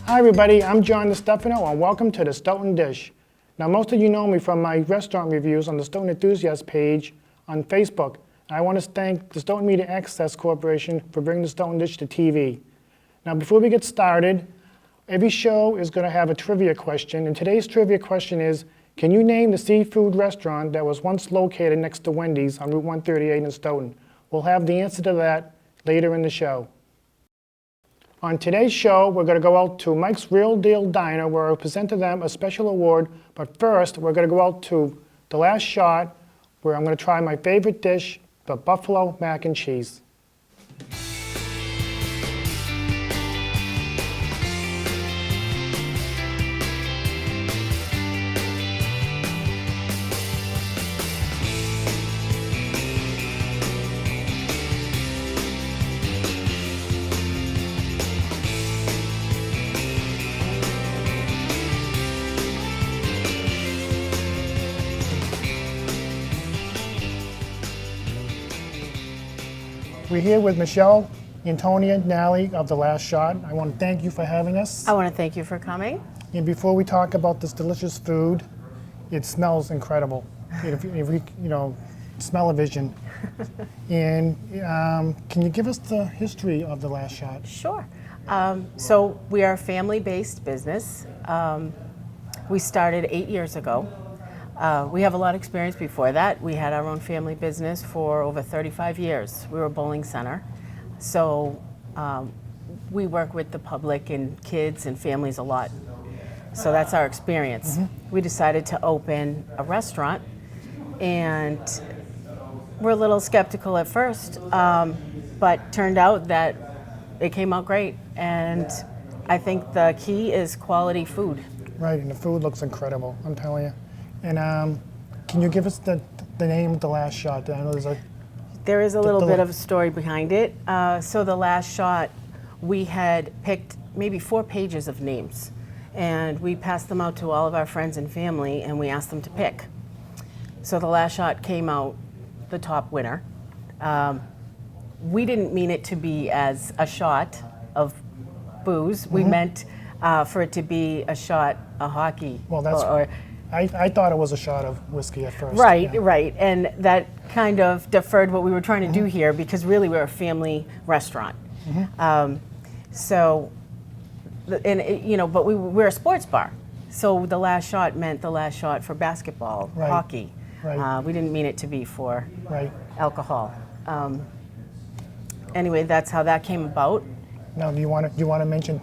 Hi everybody, I'm John DiStefano and welcome to the Stoughton Dish. Now most of you know me from my restaurant reviews on the Stoughton Enthusiast page on Facebook. I want to thank the Stoughton Media Access Corporation for bringing the Stoughton Dish to TV. Now before we get started, every show is going to have a trivia question, and today's trivia question is, can you name the seafood restaurant that was once located next to Wendy's on Route 138 in Stoughton? We'll have the answer to that later in the show. On today's show, we're going to go out to Mike's Real Deal Diner, where I'll present to them a special award. But first, we're going to go out to The Last Shot, where I'm going to try my favorite dish, the buffalo mac and cheese. We're here with Michelle, Antonia, Nally of The Last Shot. I want to thank you for having us. I want to thank you for coming. And before we talk about this delicious food, it smells incredible. If you smell-o-vision. And can you give us the history of The Last Shot? Sure. So we are a family-based business. We started 8 years ago. We have a lot of experience before that. We had our own family business for over 35 years. We were a bowling center. So we work with the public and kids and families a lot. So that's our experience. Mm-hmm. We decided to open a restaurant, and we're a little skeptical at first, but turned out that it came out great. And I think the key is quality food. Right, and the food looks incredible, I'm telling you. And can you give us the name of The Last Shot? I know there is a little bit of a story behind it. So The Last Shot, we had picked maybe 4 pages of names, and we passed them out to all of our friends and family, and we asked them to pick. So The Last Shot came out the top winner. We didn't mean it to be as a shot of booze. Mm-hmm. We meant for it to be a shot of hockey. Well, that's I thought it was a shot of whiskey at first. Right, yeah. Right. And that kind of deferred what we were trying to do here, because really we're a family restaurant. Mm-hmm. But we're a sports bar. So The Last Shot meant the last shot for basketball, right. Hockey. Right. We didn't mean it to be for right. alcohol. Anyway, that's how that came about. Now, do you want to mention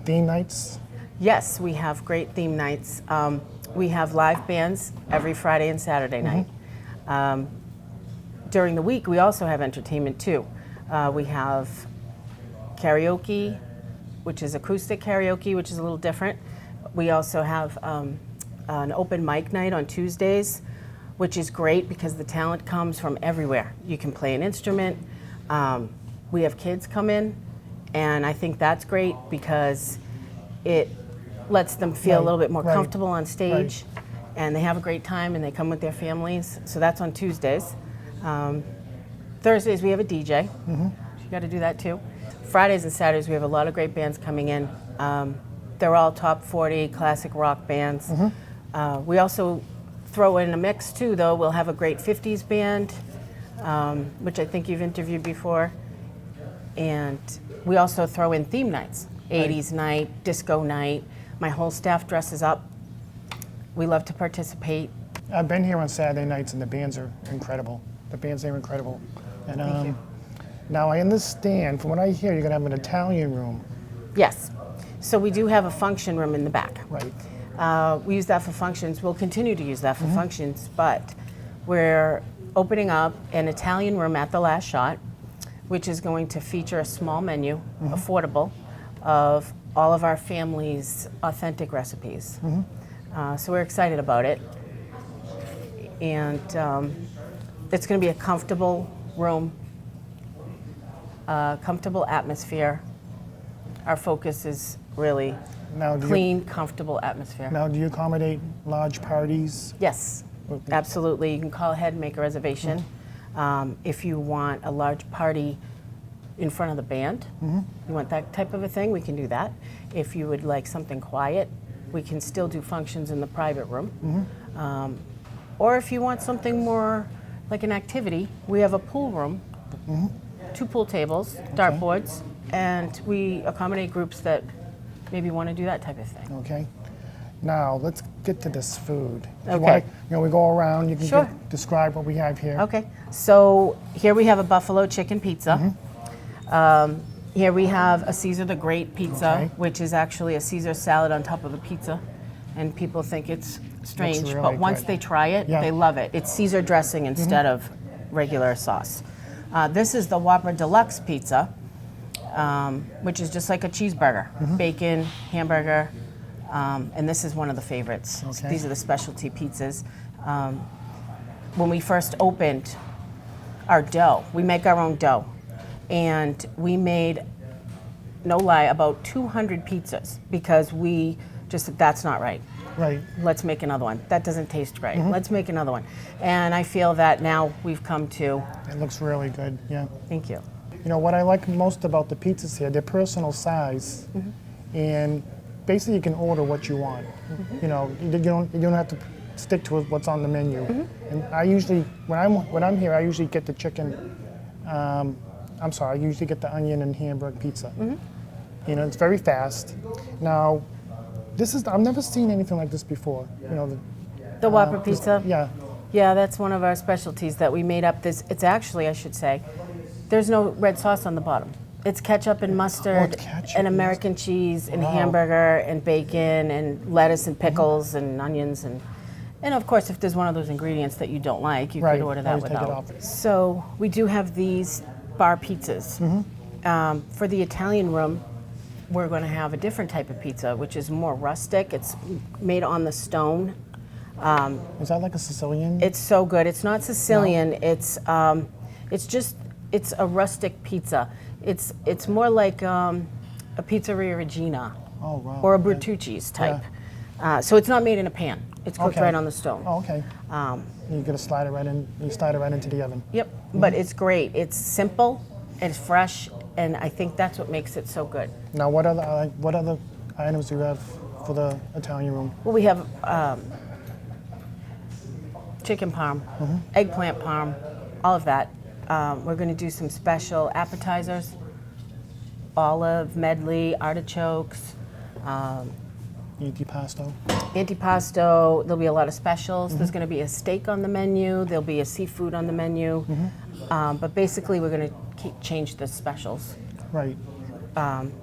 theme nights? Yes, we have great theme nights. We have live bands every Friday and Saturday night. Mm-hmm. During the week, we also have entertainment too. We have karaoke, which is acoustic karaoke, which is a little different. We also have an open mic night on Tuesdays, which is great because the talent comes from everywhere. You can play an instrument. We have kids come in, and I think that's great because it lets them feel a little bit more comfortable on stage, and they have a great time, and they come with their families. So that's on Tuesdays. Thursdays we have a DJ. Mm-hmm. You got to do that too. Fridays and Saturdays we have a lot of great bands coming in. They're all top 40 classic rock bands. Mm-hmm. We also throw in a mix too, though. We'll have a great 50s band, which I think you've interviewed before. And we also throw in theme nights, 80s night, disco night. My whole staff dresses up. We love to participate. I've been here on Saturday nights, and the bands are incredible. The bands are incredible. And Thank you. Now I understand, from what I hear, you're going to have an Italian room. Yes. So we do have a function room in the back. Right. We use that for functions. We'll continue to use that for functions, but we're opening up an Italian room at The Last Shot, which is going to feature a small menu, affordable, of all of our family's authentic recipes. So we're excited about it. And it's going to be a comfortable room, comfortable atmosphere. Our focus is really clean, comfortable atmosphere. Now, do you accommodate large parties? Yes, absolutely. You can call ahead and make a reservation. If you want a large party, in front of the band, you want that type of a thing, we can do that. If you would like something quiet, we can still do functions in the private room. Or if you want something more like an activity, we have a pool room, 2 pool tables, dartboards, and we accommodate groups that maybe want to do that type of thing. Okay. Now, let's get to this food. Okay. We go around, you can Sure. describe what we have here. Okay, so here we have a buffalo chicken pizza. Here we have a Caesar the Great pizza, Okay. which is actually a Caesar salad on top of a pizza. And people think it's strange, really but once good. they try it, Yeah. they love it. It's Caesar dressing instead of regular sauce. This is the Whopper Deluxe pizza, which is just like a cheeseburger, bacon, hamburger, and this is one of the favorites. Okay. These are the specialty pizzas. When we first opened our dough, we make our own dough, and we made, no lie, about 200 pizzas because we just said, that's not right. Right. Let's make another one. That doesn't taste right. Let's make another one. And I feel that now we've come to, It looks really good, yeah. thank you. You know, what I like most about the pizzas here, they're personal size, and basically you can order what you want. You know, you don't have to stick to what's on the menu. And I usually, when I'm here, I usually get the chicken, I usually get the onion and hamburger pizza. You know, it's very fast. Now, I've never seen anything like this before. You know, The Whopper pizza? yeah. Yeah, that's one of our specialties that we made up. It's actually, I should say, there's no red sauce on the bottom. It's ketchup and mustard ketchup and and American cheese and Wow. hamburger and bacon and lettuce and pickles and onions and of course, if there's one of those ingredients that you don't like, you Right, could order that always take it without. off. So we do have these bar pizzas. For the Italian room, we're going to have a different type of pizza, which is more rustic. It's made on the stone. Is that like a Sicilian? It's so good. It's not Sicilian. It's a rustic pizza. It's more like a pizzeria Regina Oh, wow. or a okay. Bertucci's type. So it's not made in a pan. It's cooked Okay. right on the stone. Oh, okay. You gotta slide it right in. You slide it right into the oven. Yep. But it's great. It's simple. It's fresh, and I think that's what makes it so good. Now, what other items do you have for the Italian room? Well, we have chicken parm, eggplant parm, all of that. We're going to do some special appetizers, olive, medley, artichokes, Antipasto. antipasto. There'll be a lot of specials. There's going to be a steak on the menu. There'll be a seafood on the menu. But basically, we're going to change the specials Right.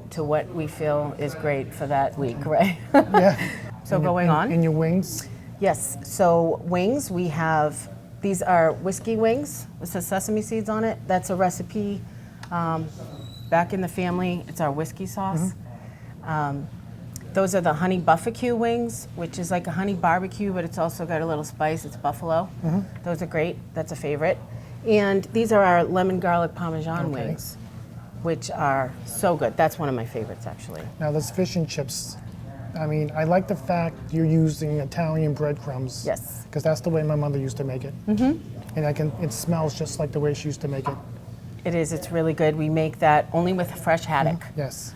to what we feel is great for that week, right? Yeah. So going on. And your wings. Yes, so wings, we have, these are whiskey wings. It says sesame seeds on it. That's a recipe back in the family. It's our whiskey sauce. Those are the honey buffalo wings, which is like a honey barbecue, but it's also got a little spice. It's buffalo. Those are great. That's a favorite. And these are our lemon garlic parmesan Okay. wings, which are so good. That's one of my favorites, actually. Now, this fish and chips. I mean, I like the fact you're using Italian breadcrumbs. Yes. Because that's the way my mother used to make it. And it smells just like the way she used to make it. It is. It's really good. We make that only with fresh haddock. Yes.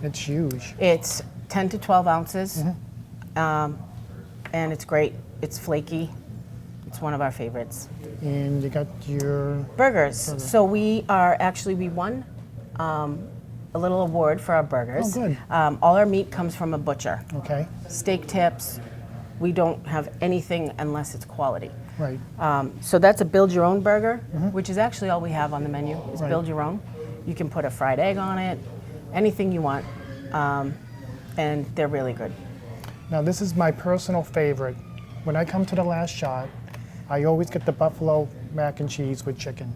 It's huge. It's 10 to 12 ounces, and it's great. It's flaky. It's one of our favorites. And you got your Burgers. So we won a little award for our burgers. Oh, good. All our meat comes from a butcher. okay. Steak tips. We don't have anything unless it's quality. Right. So that's a build your own burger, which is actually all we have on the menu is Right. build your own. You can put a fried egg on it, anything you want, and they're really good. Now, this is my personal favorite. When I come to the last shot, I always get the buffalo mac and cheese with chicken.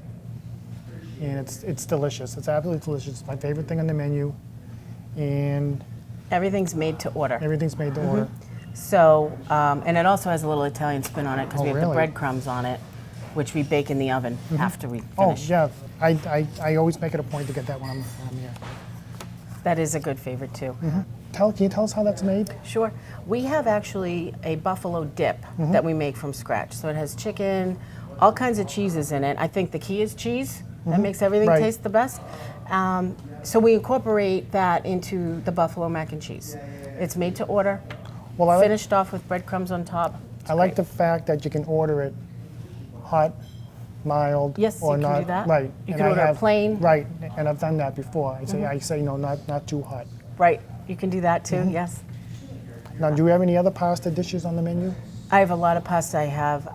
And it's delicious. It's absolutely delicious. It's my favorite thing on the menu. And Everything's made to order. everything's made to order. So, and it also has a little Italian spin on it because Oh, we have the really? breadcrumbs on it, which we bake in the oven after we Oh, finish. yeah. I always make it a point to get that when I'm here. That is a good favorite too. Can you tell us how that's made? Sure. We have actually a buffalo dip that we make from scratch. So it has chicken, all kinds of cheeses in it. I think the key is cheese. That makes everything Right. taste the best. So we incorporate that into the buffalo mac and cheese. It's made to order, Well, I finished off with breadcrumbs on top. I like the fact that you can order it hot, mild, Yes, or you not. can do that. Right. You And can I order a have- plain. Right, and I've done that before. I say no, not too hot. Right, you can do that too, yes. Now, do you have any other pasta dishes on the menu? I have a lot of pasta. I have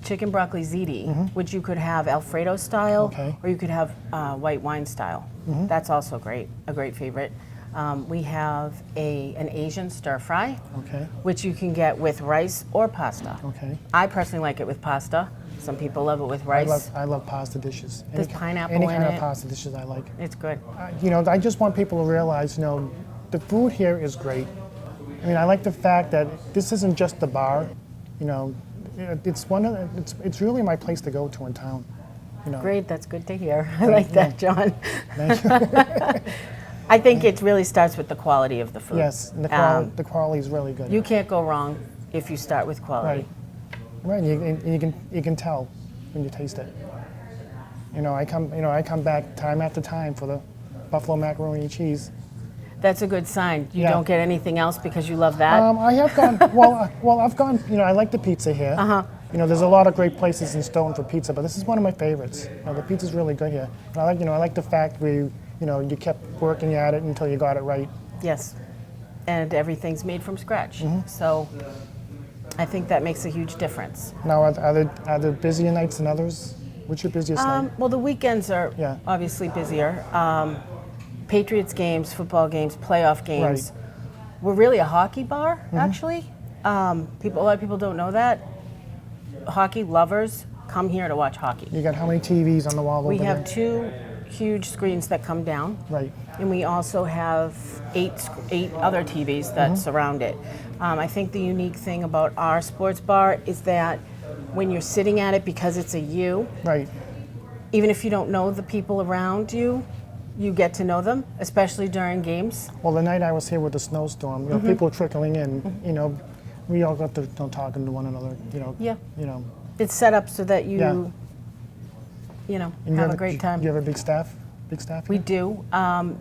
chicken broccoli ziti, which you could have Alfredo style, Okay. or you could have white wine style. That's also great, a great favorite. We have an Asian stir fry, Okay. which you can get with rice or pasta. Okay. I personally like it with pasta. Some people love it with rice. I love pasta dishes. There's pineapple any in kind it. of pasta dishes I like. It's good. I just want people to realize, the food here is great. I mean, I like the fact that this isn't just the bar. It's really my place to go to in town. Great, that's good to hear. I like that, John. Thank you. I think it really starts with the quality of the food. Yes, and the quality is really good. You can't go wrong if you start with quality. Right, and you can tell when you taste it. I come back time after time for the buffalo macaroni and cheese. That's a good sign. You Yeah. don't get anything else because you love that. I have gone. Well, I've gone. I like the pizza here. There's a lot of great places in Stoughton for pizza, but this is one of my favorites. The pizza's really good here. And I like the fact you kept working at it until you got it right. Yes, and everything's made from scratch. So I think that makes a huge difference. Now, are there busier nights than others? What's your busiest night? Well, the weekends are Yeah. obviously busier. Patriots games, football games, playoff games. Right. We're really a hockey bar, actually. A lot of people don't know that. Hockey lovers come here to watch hockey. You got how many TVs on the wall over We there? have 2 huge screens that come down. Right. And we also have 8 other TVs that surround it. I think the unique thing about our sports bar is that when you're sitting at it, because it's a U, Right. even if you don't know the people around you, you get to know them, especially during games. Well, the night I was here with the snowstorm, people trickling in, we all got to talking to one another, Yeah. You know. It's set up so that you, And you have a great time. You have a big staff? Big staff We here? do.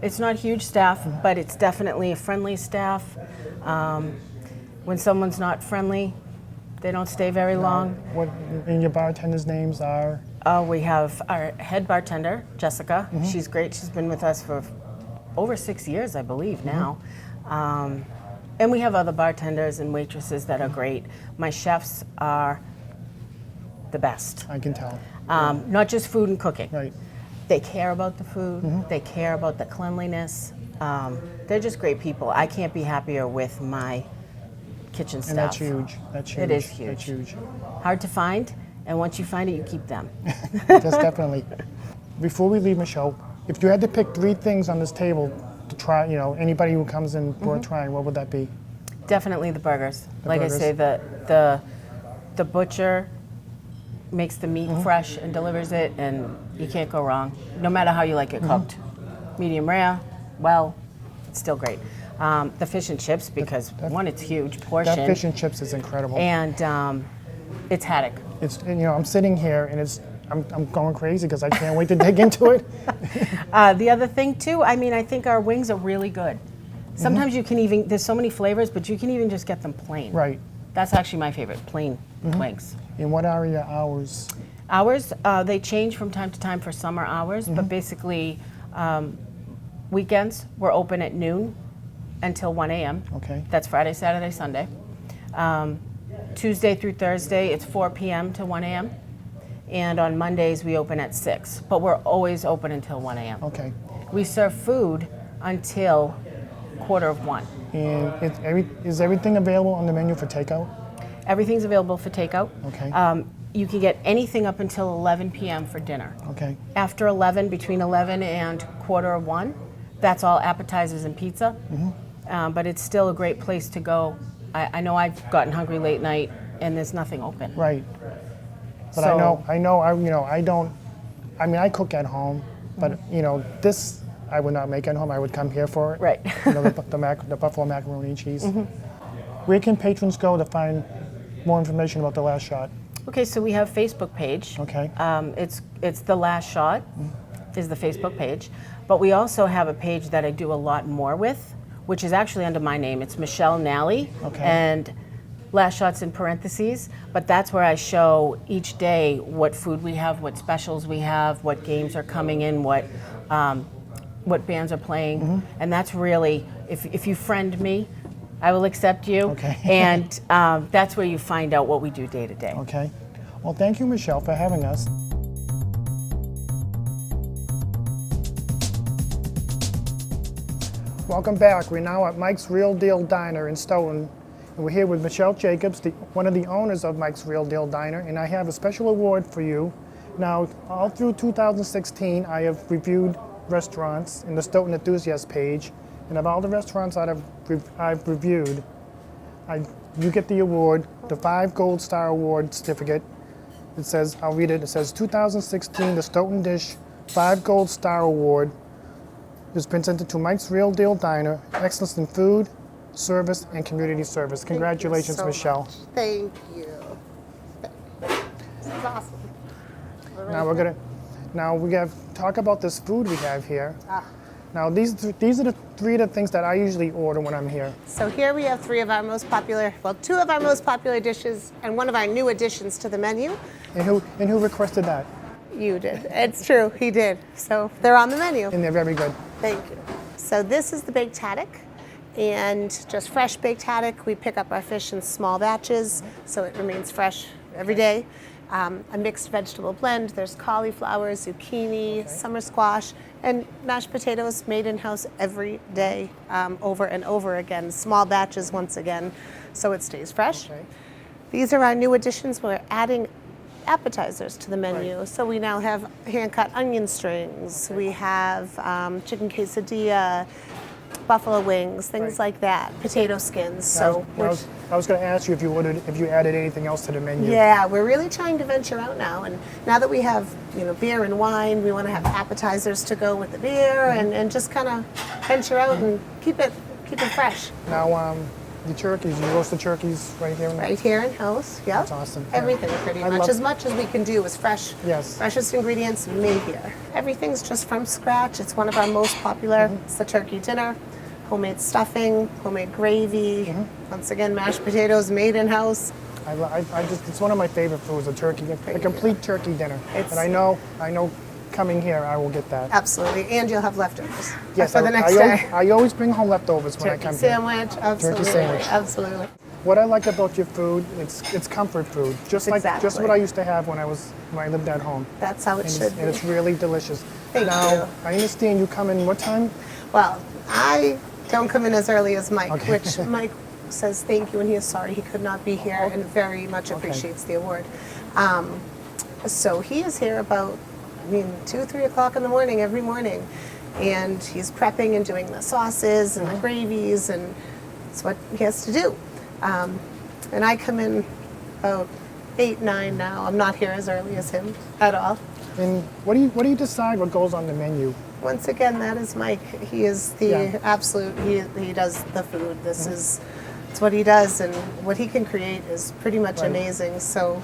It's not huge staff, but it's definitely a friendly staff. When someone's not friendly, they don't stay very long. And your bartenders' names are? We have our head bartender, Jessica. She's great. She's been with us for over 6 years, I believe, now. And we have other bartenders and waitresses that are great. My chefs are the best. I can tell. Not just food and cooking. Right. They care about the food. They care about the cleanliness. They're just great people. I can't be happier with my kitchen staff. And that's huge. That's huge. It is huge. That's huge. Hard to find, and once you find it, you keep them. Just definitely. Before we leave, Michelle, if you had to pick 3 things on this table to try, anybody who comes in for a try, what would that be? Definitely the burgers. Like burgers. I say, the butcher makes the meat fresh and delivers it, and you can't go wrong, no matter how you like it cooked. Medium rare, well, it's still great. The fish and chips, because one, it's huge portion, That fish and chips is incredible. and it's haddock. It's I'm sitting here and I'm going crazy because I can't wait to dig into it. The other thing too, I think our wings are really good. Sometimes you can even, there's so many flavors, but you can even just get them plain. Right. That's actually my favorite, plain wings. And what are your hours? Hours, they change from time to time for summer hours, but basically weekends, we're open at noon until 1 a.m. Okay. That's Friday, Saturday, Sunday. Tuesday through Thursday, it's 4 p.m. to 1 a.m. And on Mondays, we open at 6, but we're always open until 1 a.m. Okay. We serve food until 1:45. And is everything available on the menu for takeout? Everything's available for takeout. Okay. You can get anything up until 11 p.m. for dinner. Okay. After 11, between 11 and 1:45, that's all appetizers and pizza. But it's still a great place to go. I know I've gotten hungry late night and there's nothing open. Right. But So- I cook at home, but this I would not make at home. I would come here for it. Right. The buffalo macaroni and cheese. Where can patrons go to find more information about The Last Shot? Okay, so we have a Facebook page. Okay. It's The Last Shot is the Facebook page. But we also have a page that I do a lot more with, which is actually under my name. It's Michelle Nally. Okay. And Last Shots in parentheses. But that's where I show each day what food we have, what specials we have, what games are coming in, what bands are playing. And that's really, if you friend me, I will accept you. Okay. And that's where you find out what we do day to day. Okay. Well, thank you, Michelle, for having us. Welcome back. We're now at Mike's Real Deal Diner in Stoughton. And we're here with Michelle Jacobs, one of the owners of Mike's Real Deal Diner, and I have a special award for you. Now, all through 2016, I have reviewed restaurants in the Stoughton Enthusiast page, and of all the restaurants that I've reviewed, you get the award, the 5 Gold Star Award certificate. It says, I'll read it, it says 2016, the Stoughton Dish 5 Gold Star Award is presented to Mike's Real Deal Diner, excellence in food, service, and community service. Congratulations, Thank you so Michelle. much. Thank you. This is awesome. Now we got to talk about this food we have here. Now these are the 3 of the things that I usually order when I'm here. So here we have 2 of our most popular dishes and one of our new additions to the menu. And who requested that? You did. It's true, he did. So they're on the menu. And they're very good. Thank you. So this is the baked haddock, and just fresh baked haddock. We pick up our fish in small batches, so it remains fresh every day. A mixed vegetable blend. There's cauliflower, zucchini, summer squash, and mashed potatoes made in-house every day, over and over again. Small batches once again, so it stays fresh. Okay. These are our new additions. We're adding appetizers to the menu. Right. So we now have hand-cut onion strings. We have chicken quesadilla, buffalo wings, things like that. Potato skins. I was going to ask you if you added anything else to the menu. Yeah, we're really trying to venture out now, and now that we have beer and wine, we want to have appetizers to go with the beer, and just kind of venture out and keep it fresh. Now the turkeys, you roast the turkeys right here. Right here in house. Yep. That's awesome. Everything pretty much. As much as we can do is fresh. Yes. Freshest ingredients made here. Everything's just from scratch. It's one of our most popular. It's the turkey dinner. Homemade stuffing, homemade gravy. Once again, mashed potatoes made in house. It's one of my favorite foods, a turkey, a complete turkey dinner. And I know coming here I will get that. Absolutely, and you'll have leftovers Yes, for the next day. I always bring home leftovers when I Turkey come here. sandwich, absolutely. Turkey sandwich. Absolutely. What I like about your food, it's comfort food, just Exactly. what I used to have when I lived at home. That's how it should be. And it's really delicious. Thank now, you. I understand you come in what time? Well, I don't come in as early as Mike, Okay. which Mike says thank you and he is sorry he could not be here and very much appreciates the award. So he is here about 2, 3 o'clock in the morning every morning, and he's prepping and doing the sauces and the gravies, and that's what he has to do. And I come in about 8, 9 now. I'm not here as early as him at all. And what do you decide what goes on the menu? Once again, that is Mike. He is the absolute, he does the food. This is, it's what he does, and what he can create is pretty much amazing. So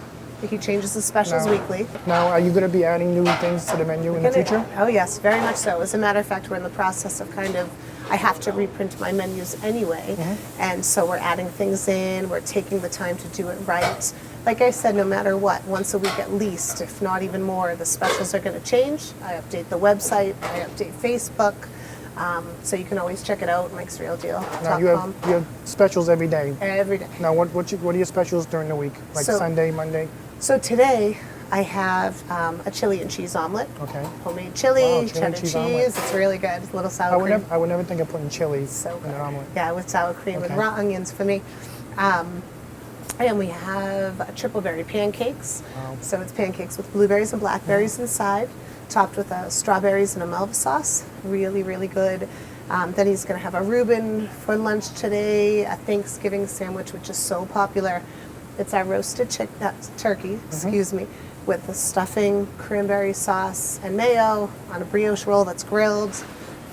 he changes the specials weekly. Now, are you going to be adding new things to the menu in the future? Oh yes, very much so. As a matter of fact, we're in the process of I have to reprint my menus anyway, and so we're adding things in, we're taking the time to do it right. Like I said, no matter what, once a week at least, if not even more, the specials are going to change. I update the website, I update Facebook, so you can always check it out, mikesrealdeal.com. Now, you have specials every day. Every day. Now, what are your specials during the week? Like So- Sunday, Monday? So today, I have a chili and cheese omelet. Okay. Homemade chili, Wow, chili cheddar and cheese cheese. omelet. It's really good. A little sour cream. I would never think of putting chili So in good. an omelet. Yeah, with sour cream Okay. and raw onions for me. And we have triple berry pancakes. Wow. So it's pancakes with blueberries and blackberries inside, topped with strawberries and a Melva sauce. Really, really good. Then he's going to have a Reuben for lunch today, a Thanksgiving sandwich, which is so popular. It's our roasted turkey, excuse me, with the stuffing, cranberry sauce, and mayo on a brioche roll that's grilled.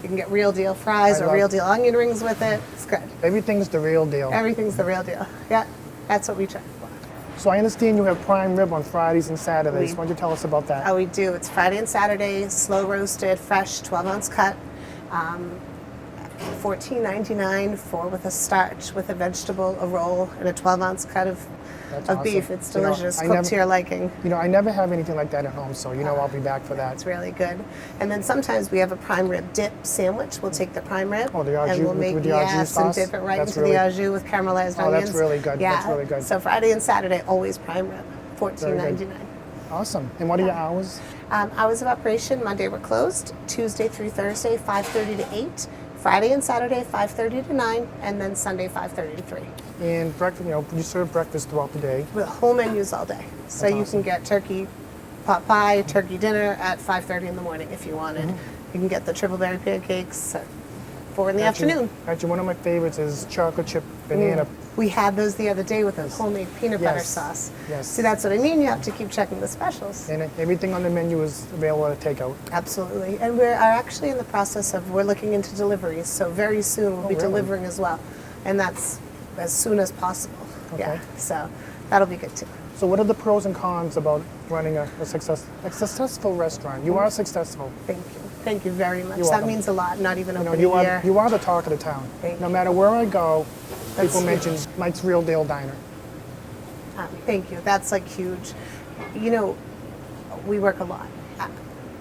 You can get real deal fries or real deal onion rings with it. It's good. Everything's the real deal. Everything's the real deal. Yeah, that's what we try for. So I understand you have prime rib on Fridays and Saturdays. We- Why don't you tell us about that? Oh, we do. It's Friday and Saturday, slow roasted, fresh, 12-ounce cut. $14.99 for with a starch, with a vegetable, a roll, and a 12-ounce cut of That's beef. awesome. It's You know, delicious, I cooked never- to your liking. You know, I never have anything like that at home, so you know I'll be back for that. It's really good. And then sometimes we have a prime rib dip sandwich. We'll take the prime rib Oh, the au and jus we'll make with the au jus and sauce? dip it right That's into really- the au jus with caramelized Oh, onions. that's really good. Yeah. That's really good. So Friday and Saturday, always prime rib, $14.99. Awesome. And what are your hours? Hours of operation: Monday we're closed, Tuesday through Thursday 5:30 to 8, Friday and Saturday 5:30 to 9, and then Sunday 5:30 to 3. And breakfast, you know, you serve breakfast throughout the day. With whole menus all day. So That's you awesome. can get turkey pot pie, turkey dinner at 5:30 in the morning if you wanted. You can get the triple berry pancakes at 4 in the afternoon. Actually, one of my favorites is chocolate chip banana. We had those the other day with a homemade peanut butter Yes. sauce. Yes. See, that's what I mean. You have to keep checking the specials. And everything on the menu is available at takeout. Absolutely. And we are actually in the process of, we're looking into deliveries. So very soon we'll be really? delivering as well. And that's as soon as possible. Okay. Yeah. So that'll be good too. So what are the pros and cons about running a successful restaurant? You are successful. Thank you. Thank you very much. You're That welcome. means a lot, not even You know, opening you year. are the talk of the town. Thank No you. matter where I go, That's people huge. mention Mike's Real Deal Diner. Thank you. That's like huge. You know, we work a lot.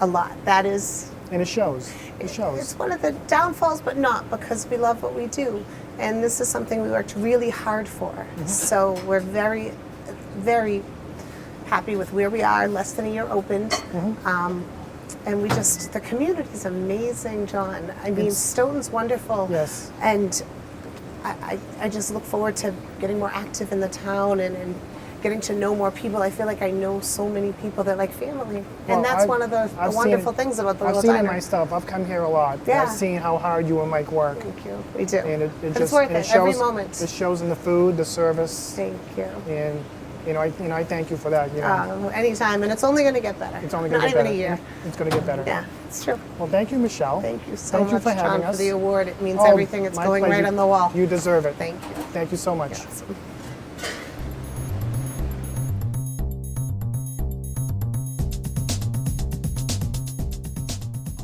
A lot. That is, And it shows. It shows. it's one of the downfalls, but not, because we love what we do. And this is something we worked really hard for. So we're very, very happy with where we are, less than a year opened. And we just, the community's amazing, John. I mean, Stoughton's wonderful. Yes. And I just look forward to getting more active in the town and getting to know more people. I feel like I know so many people that like family. Well, And that's one of the I've wonderful seen- things about the I've little seen it diner. myself. I've come here a lot. Yeah. I've seen how hard you and Mike work. Thank you. We do. And it But just it's worth and it, shows, every moment. It shows in the food, the service, Thank you. and I thank you for that. You know, Anytime, and it's only going to get better. it's only going to Not get even better. a year. It's going to get better. Yeah, it's true. Well, thank you, Michelle. Thank you so Thank much, you for having John, us. for the award. It means Oh, everything. It's my going pleasure. right on the wall. You deserve it. Thank you. Thank you so much. Awesome.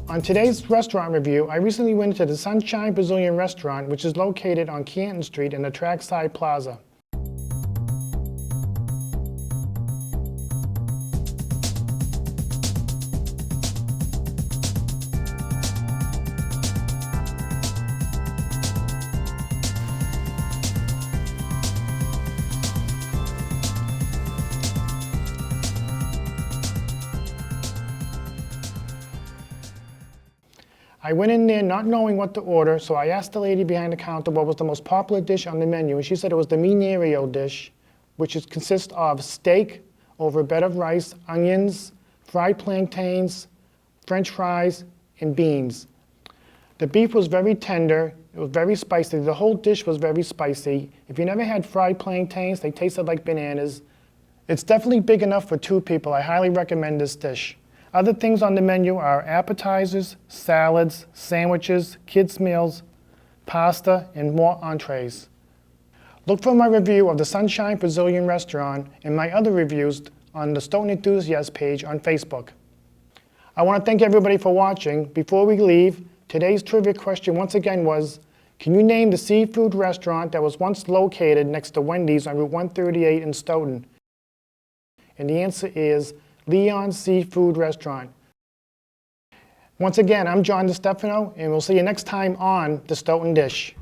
On today's restaurant review, I recently went to the Sunshine Brazilian Restaurant, which is located on Canton Street in the Trackside Plaza. I went in there not knowing what to order, so I asked the lady behind the counter what was the most popular dish on the menu, and she said it was the Mineiro dish, which consists of steak over a bed of rice, onions, fried plantains, French fries, and beans. The beef was very tender, it was very spicy, the whole dish was very spicy. If you never had fried plantains, they tasted like bananas. It's definitely big enough for 2 people. I highly recommend this dish. Other things on the menu are appetizers, salads, sandwiches, kids' meals, pasta, and more entrees. Look for my review of the Sunshine Brazilian Restaurant and my other reviews on the Stoughton Enthusiast page on Facebook. I want to thank everybody for watching. Before we leave, today's trivia question once again was, can you name the seafood restaurant that was once located next to Wendy's on Route 138 in Stoughton? And the answer is Leon's Seafood Restaurant. Once again, I'm John DiStefano, and we'll see you next time on The Stoughton Dish.